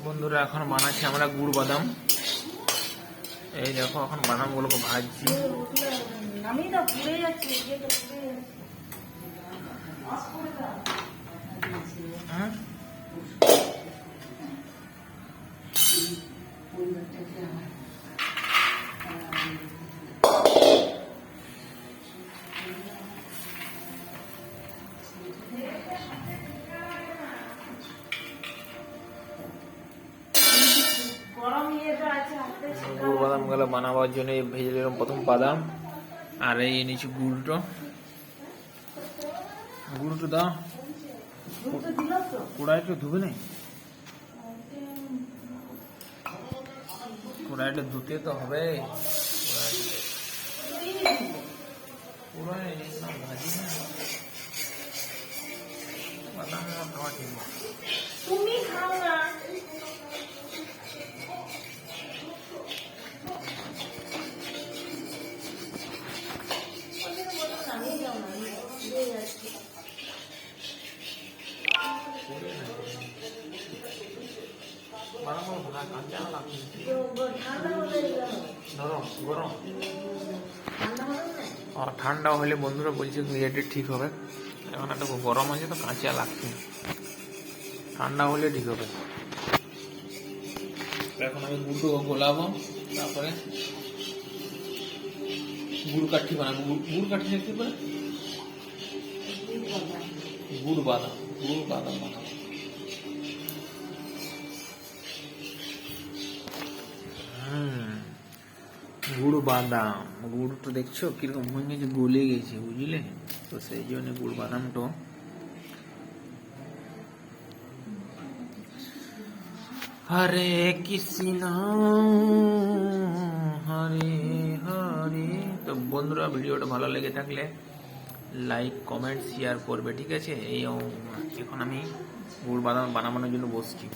বন্ধুরা এখন বানাচ্ছি আমরা গুড় বাদাম। এই দেখো এখন বাদামগুলোকে ভাজছি। আমি তো পুড়ে যাচ্ছি। হ্যাঁ গুড় বাদাম গুলো বানাবার জন্য ভেজে নিলাম প্রথম বাদাম, আর এই এনেছি গুড়টা। গুড়টা দাও, কড়াইটা ধুবে নেই, কড়াইটা ধুতে তো হবে। কড়াই ভাজি না বাদাম খাওয়া ঠিক না। তুমি খাও না। ঠান্ডা হলে বন্ধুরা বলছে এটা ঠিক হবে। এখন একটা গরম আছে তো কাঁচা লাগছে, ঠান্ডা হলে ঠিক হবে। এখন আমি গুড় গোলাবো, তারপরে গুড় কাঠি বানাবো। গুড় কাঠি কি করে? গুড় বাদাম বানাবো। গুড় বাদাম, গুড় তো দেখছো কিরকম হয়ে গেছে, গলে গেছে বুঝলে তো, সেই জন্য গুড় বাদামটা হরে কৃষ্ণ হরে হরে। তো বন্ধুরা ভিডিওটা ভালো লেগে থাকলে লাইক কমেন্ট শেয়ার করবে, ঠিক আছে। এই এখন আমি গুড় বাদাম বানানোর জন্য বসছি।